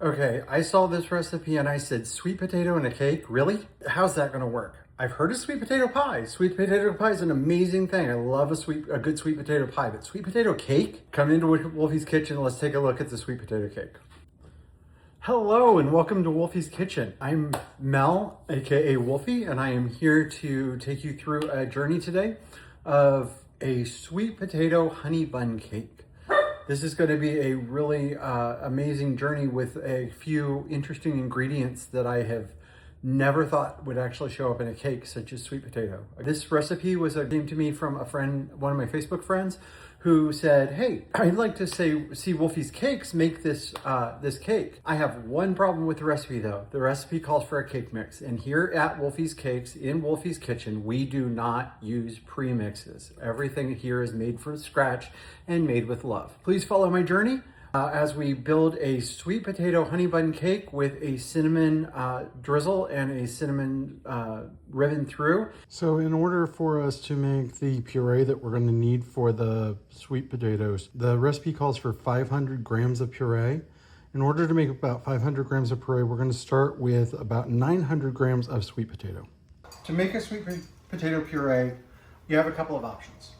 Okay, I saw this recipe and I said, sweet potato in a cake? Really? How's that gonna work? I've heard of sweet potato pie. Sweet potato pie is an amazing thing. I love a good sweet potato pie, but sweet potato cake? Come into Wolfie's Kitchen, let's take a look at the sweet potato cake. Hello and welcome to Wolfie's Kitchen. I'm Mel, AKA Wolfie, and I am here to take you through a journey today of a sweet potato honey bun cake. This is going to be a really amazing journey with a few interesting ingredients that I have never thought would actually show up in a cake, such as sweet potato. This recipe came to me from a friend, one of my Facebook friends, who said, hey, I'd like to see Wolfie's Cakes make this cake. I have one problem with the recipe though. The recipe calls for a cake mix. And here at Wolfie's Cakes, in Wolfie's Kitchen, we do not use premixes. Everything here is made from scratch and made with love. Please follow my journey as we build a sweet potato honey bun cake with a cinnamon drizzle and a cinnamon ribbon through. So in order for us to make the puree that we're going to need for the sweet potatoes, the recipe calls for 500 grams of puree. In order to make about 500 grams of puree, we're going to start with about 900 grams of sweet potato. To make a sweet potato puree, you have a couple of options.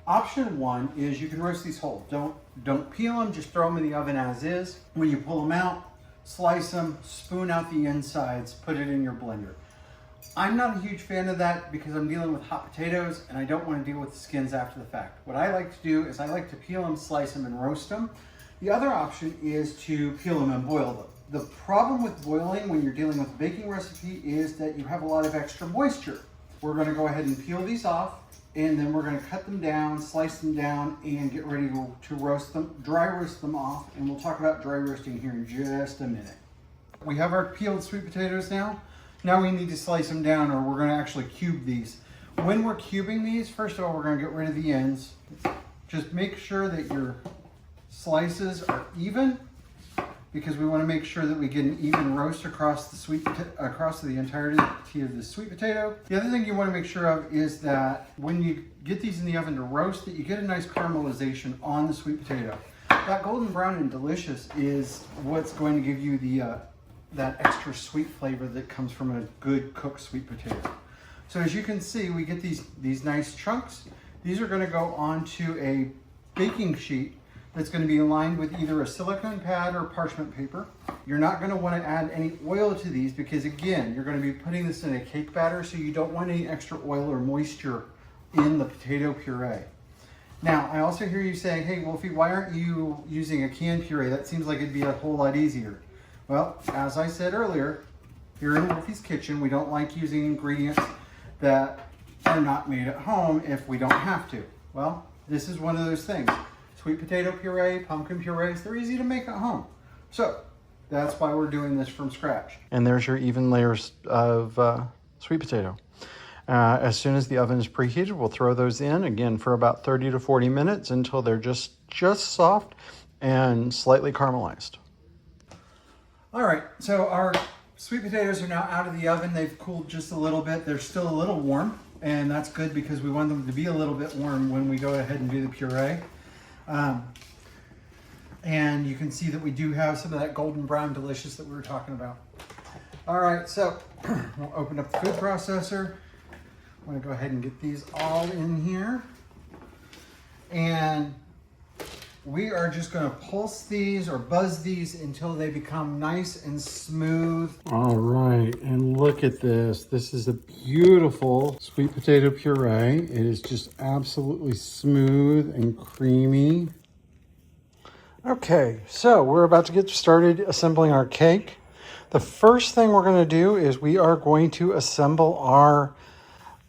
Option one is you can roast these whole. Don't peel them, just throw them in the oven as is. When you pull them out, slice them, spoon out the insides, put it in your blender. I'm not a huge fan of that because I'm dealing with hot potatoes and I don't want to deal with the skins after the fact. What I like to do is I like to peel them, slice them, and roast them. The other option is to peel them and boil them. The problem with boiling when you're dealing with a baking recipe is that you have a lot of extra moisture. We're going to go ahead and peel these off, and then we're going to cut them down, slice them down, and get ready to roast them, dry roast them off, and we'll talk about dry roasting here in just a minute. We have our peeled sweet potatoes now. Now we need to slice them down, or we're going to actually cube these. When we're cubing these, first of all, we're going to get rid of the ends. Just make sure that your slices are even, because we want to make sure that we get an even roast across the entirety of the sweet potato. The other thing you want to make sure of is that when you get these in the oven to roast, that you get a nice caramelization on the sweet potato. That golden brown and delicious is what's going to give you that extra sweet flavor that comes from a good cooked sweet potato. So as you can see, we get these nice chunks. These are going to go onto a baking sheet that's going to be lined with either a silicone pad or parchment paper. You're not going to want to add any oil to these because, again, you're going to be putting this in a cake batter, so you don't want any extra oil or moisture in the potato puree. Now, I also hear you saying, hey, Wolfie, why aren't you using a canned puree? That seems like it'd be a whole lot easier. Well, as I said earlier, here in Wolfie's Kitchen, we don't like using ingredients that are not made at home if we don't have to. Well, this is one of those things. Sweet potato puree, pumpkin purees, they're easy to make at home. So that's why we're doing this from scratch. And there's your even layers of sweet potato. As soon as the oven is preheated, we'll throw those in again for about 30 to 40 minutes until they're just soft and slightly caramelized. All right, so our sweet potatoes are now out of the oven. They've cooled just a little bit. They're still a little warm, and that's good because we want them to be a little bit warm when we go ahead and do the puree. And you can see that we do have some of that golden brown delicious that we were talking about. All right, so we'll open up the food processor. I'm gonna go ahead and get these all in here. And we are just gonna pulse these or buzz these until they become nice and smooth. All right, and look at this. This is a beautiful sweet potato puree. It is just absolutely smooth and creamy. Okay, so we're about to get started assembling our cake. The first thing we're gonna do is we are going to assemble our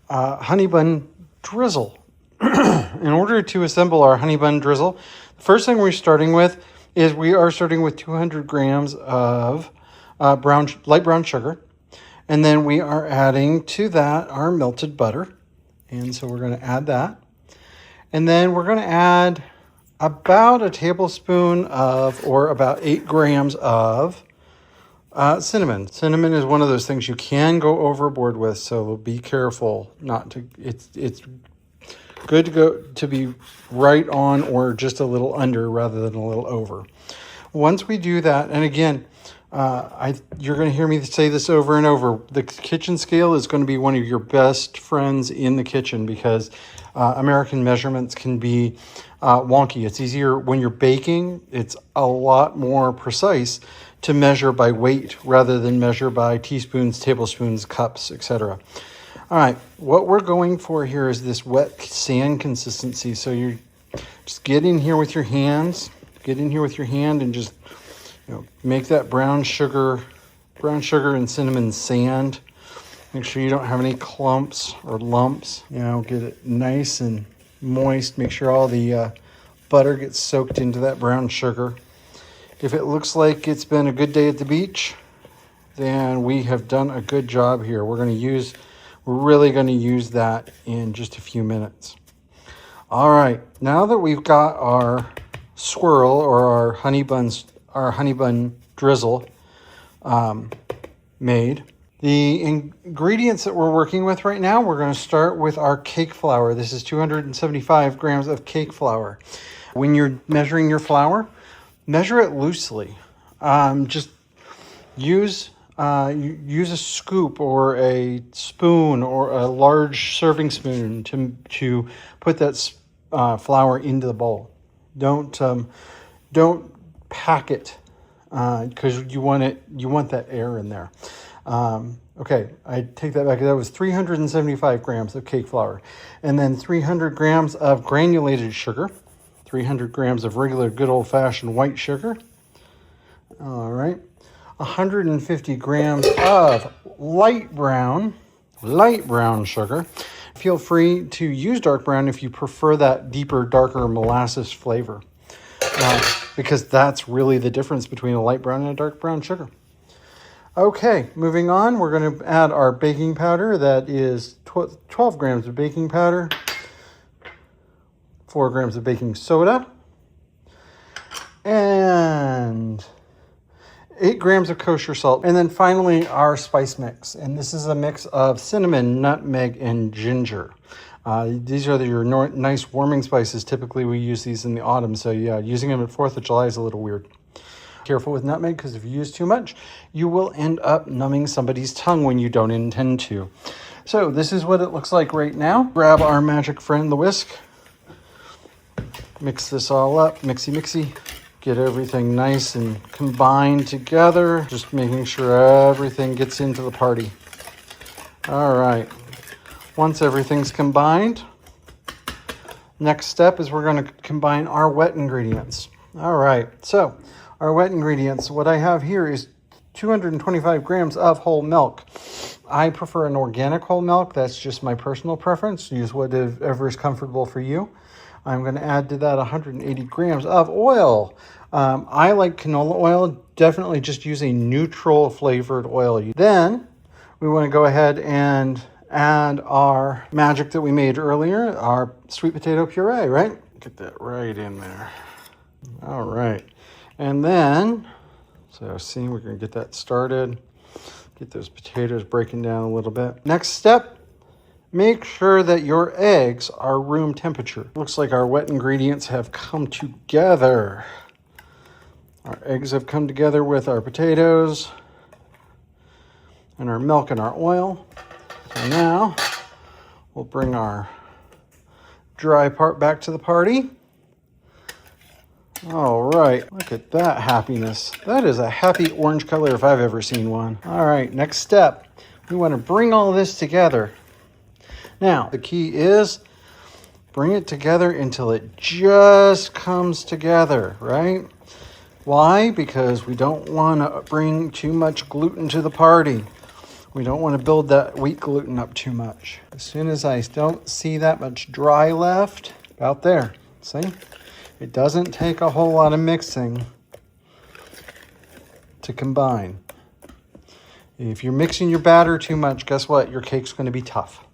honey bun drizzle. In order to assemble our honey bun drizzle, the first thing we're starting with is we are starting with 200 grams of light brown sugar. And then we are adding to that our melted butter. And so we're going to add that. And then we're going to add about a tablespoon of, or about 8 grams of cinnamon. Cinnamon is one of those things you can go overboard with, so be careful not to. It's good to be right on or just a little under rather than a little over. Once we do that, and again, You're going to hear me say this over and over. The kitchen scale is going to be one of your best friends in the kitchen because American measurements can be wonky. It's easier when you're baking. It's a lot more precise to measure by weight rather than measure by teaspoons, tablespoons, cups, etc. All right, what we're going for here is this wet sand consistency. So you just get in here with your hands. Get in here with your hand and just make that brown sugar and cinnamon sand. Make sure you don't have any clumps or lumps. Get it nice and moist. Make sure all the butter gets soaked into that brown sugar. If it looks like it's been a good day at the beach, then we have done a good job here. We're really going to use that in just a few minutes. All right, now that we've got our swirl or our honey bun drizzle made. The ingredients that we're working with right now, we're going to start with our cake flour. This is 275 grams of cake flour. When you're measuring your flour, measure it loosely. Just use a scoop or a spoon or a large serving spoon to put that flour into the bowl. Don't pack it because you want that air in there. Okay, I take that back. That was 375 grams of cake flour, and then 300 grams of granulated sugar, 300 grams of regular good old-fashioned white sugar. All right, 150 grams of light brown sugar. Feel free to use dark brown if you prefer that deeper, darker molasses flavor. Because that's really the difference between a light brown and a dark brown sugar. Okay, moving on, we're going to add our baking powder. That is 12 grams of baking powder, 4 grams of baking soda, and 8 grams of kosher salt. And then finally, our spice mix. And this is a mix of cinnamon, nutmeg, and ginger. These are your nice warming spices. Typically, we use these in the autumn. So yeah, using them at 4th of July is a little weird. Careful with nutmeg, because if you use too much, you will end up numbing somebody's tongue when you don't intend to. So this is what it looks like right now. Grab our magic friend, the whisk. Mix this all up, mixy. Get everything nice and combined together. Just making sure everything gets into the party. All right. Once everything's combined, next step is we're going to combine our wet ingredients. All right. So our wet ingredients, what I have here is 225 grams of whole milk. I prefer an organic whole milk. That's just my personal preference. Use whatever is comfortable for you. I'm going to add to that 180 grams of oil. I like canola oil. Definitely just use a neutral flavored oil. Then we want to go ahead and add our magic that we made earlier, our sweet potato puree, right? Get that right in there. All right. And then, so see, we're going to get that started. Get those potatoes breaking down a little bit. Next step, make sure that your eggs are room temperature. Looks like our wet ingredients have come together. Our eggs have come together with our potatoes and our milk and our oil. So now we'll bring our dry part back to the party. All right, look at that happiness. That is a happy orange color if I've ever seen one. All right, next step. We want to bring all this together. Now, the key is bring it together until it just comes together, right? Why? Because we don't want to bring too much gluten to the party. We don't want to build that wheat gluten up too much. As soon as I don't see that much dry left, about there, see? It doesn't take a whole lot of mixing to combine. If you're mixing your batter too much, guess what? Your cake's going to be tough.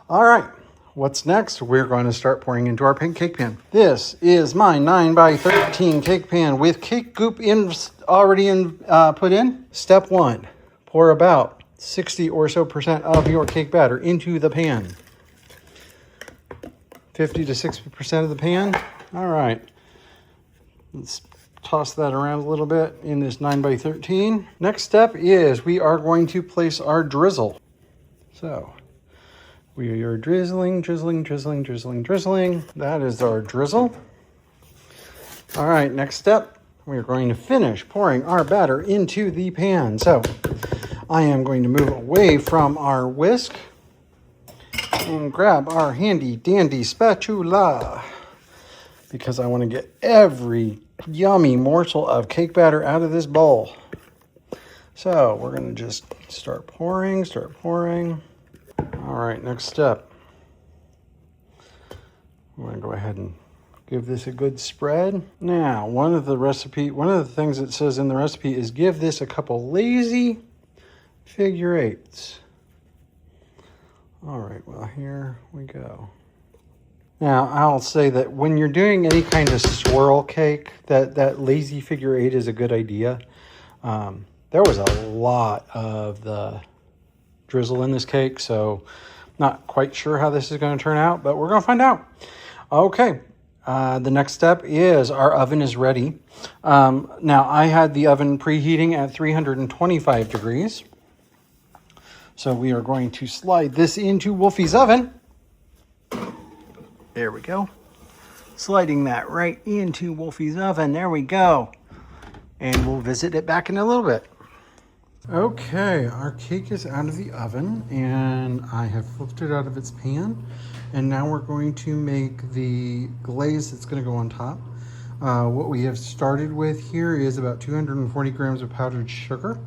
All right, what's next? We're going to start pouring into our pink cake pan. This is my 9x13 cake pan with cake goop already put in. Step 1, pour about 60% or so of your cake batter into the pan. 50 to 60% of the pan. All right, let's toss that around a little bit in this 9x13. Next step is we are going to place our drizzle. So we are drizzling, drizzling, drizzling, drizzling, drizzling. That is our drizzle. All right, next step, we're going to finish pouring our batter into the pan. So I am going to move away from our whisk and grab our handy dandy spatula because I want to get every yummy morsel of cake batter out of this bowl. So we're going to just start pouring, start pouring. All right, next step. I'm going to go ahead and give this a good spread. Now, one of the things it says in the recipe is give this a couple lazy figure eights. All right, well, here we go. Now, I'll say that when you're doing any kind of swirl cake, that lazy figure eight is a good idea. There was a lot of the drizzle in this cake, so not quite sure how this is going to turn out, but we're going to find out. Okay, the next step is our oven is ready. Now, I had the oven preheating at 325 degrees. So we are going to slide this into Wolfie's oven. There we go. Sliding that right into Wolfie's oven. There we go. And we'll visit it back in a little bit. Okay, our cake is out of the oven and I have flipped it out of its pan. And now we're going to make the glaze that's going to go on top. What we have started with here is about 240 grams of powdered sugar.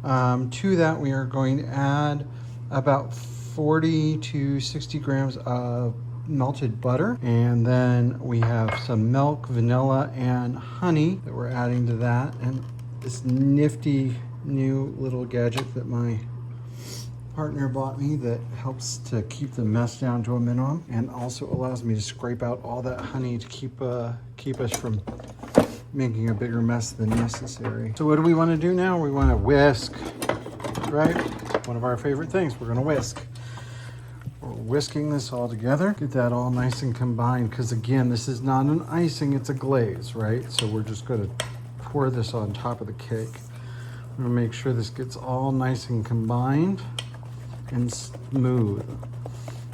To that, we are going to add about 40 to 60 grams of melted butter. And then we have some milk, vanilla, and honey that we're adding to that. And this nifty new little gadget that my partner bought me that helps to keep the mess down to a minimum and also allows me to scrape out all that honey to keep us from making a bigger mess than necessary. So what do we want to do now? We want to whisk, right? One of our favorite things, we're going to whisk. We're whisking this all together. Get that all nice and combined because again, this is not an icing, it's a glaze, right? So we're just going to pour this on top of the cake. I'm going to make sure this gets all nice and combined and smooth.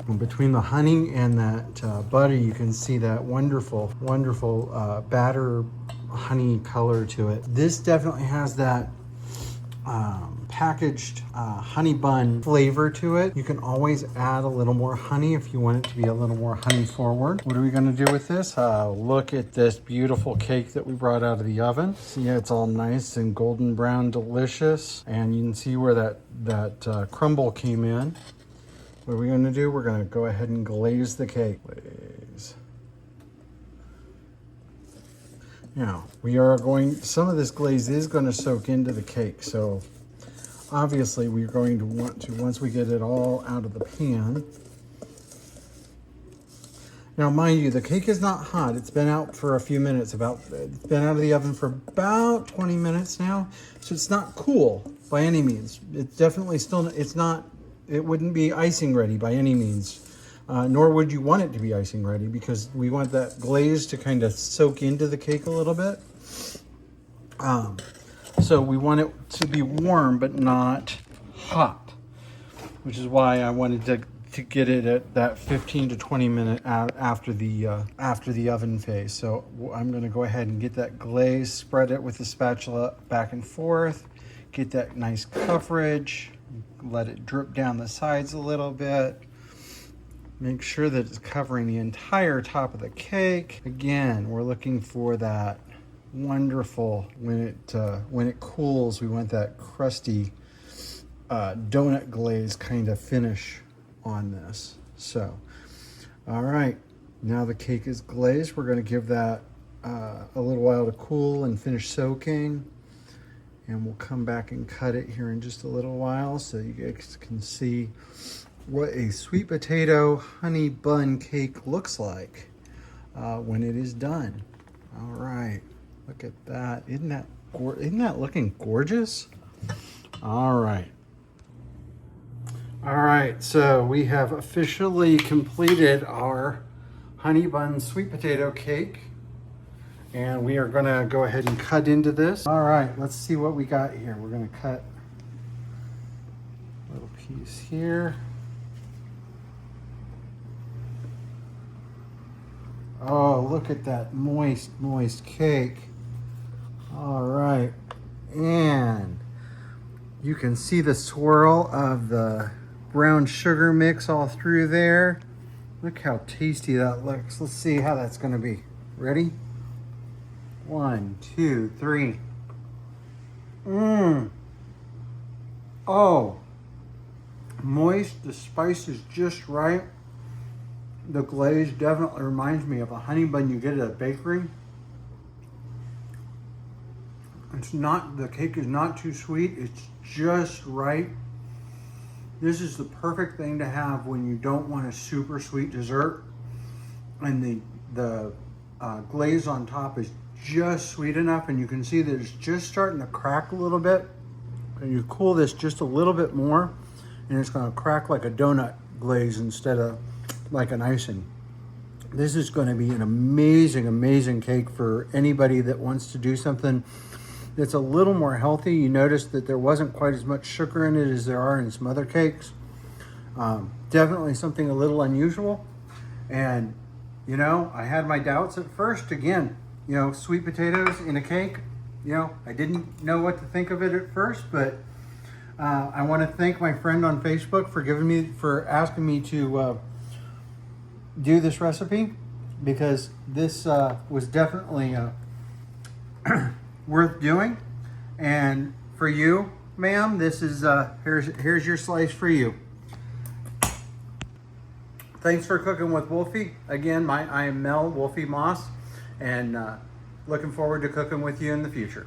And between the honey and that butter, you can see that wonderful, wonderful batter honey color to it. This definitely has that packaged honey bun flavor to it. You can always add a little more honey if you want it to be a little more honey forward. What are we going to do with this? Look at this beautiful cake that we brought out of the oven. See, it's all nice and golden brown, delicious. And you can see where that crumble came in. What are we going to do? We're going to go ahead and glaze the cake. Glaze. Now, some of this glaze is going to soak into the cake. So obviously we're going to want to, once we get it all out of the pan. Now, mind you, the cake is not hot. It's been out for a few minutes. It's been out of the oven for about 20 minutes now. So it's not cool by any means. It's definitely still, it wouldn't be icing ready by any means. Nor would you want it to be icing ready because we want that glaze to kind of soak into the cake a little bit. So we want it to be warm but not hot, which is why I wanted to get it at that 15 to 20 minute after the oven phase. So I'm going to go ahead and get that glaze, spread it with the spatula back and forth, get that nice coverage, let it drip down the sides a little bit. Make sure that it's covering the entire top of the cake. Again, we're looking for that wonderful, when it cools, we want that crusty donut glaze kind of finish on this. So, all right, now the cake is glazed. We're going to give that a little while to cool and finish soaking. And we'll come back and cut it here in just a little while so you guys can see what a sweet potato honey bun cake looks like when it is done. All right, look at that. Isn't that looking gorgeous? All right. All right, so we have officially completed our honey bun sweet potato cake. And we are gonna go ahead and cut into this. All right, let's see what we got here. We're gonna cut a little piece here. Oh, look at that moist, moist cake. All right, and you can see the swirl of the brown sugar mix all through there. Look how tasty that looks. Let's see how that's gonna be. Ready? 1, 2, 3. Oh, moist, the spice is just right. The glaze definitely reminds me of a honey bun you get at a bakery. It's not, the cake is not too sweet, it's just right. This is the perfect thing to have when you don't want a super sweet dessert. And the glaze on top is just sweet enough, and you can see that it's just starting to crack a little bit. And you cool this just a little bit more, and it's gonna crack like a donut glaze instead of like an icing. This is gonna be an amazing, amazing cake for anybody that wants to do something that's a little more healthy. You notice that there wasn't quite as much sugar in it as there are in some other cakes. Definitely something a little unusual. And, you know, I had my doubts at first. Again, you know, sweet potatoes in a cake, you know, I didn't know what to think of it at first, but I want to thank my friend on Facebook for asking me to do this recipe, because this was definitely worth doing. And for you, ma'am, this is here's your slice for you. Thanks for cooking with Wolfie. Again, I am Mel Wolfie Moss, and looking forward to cooking with you in the future.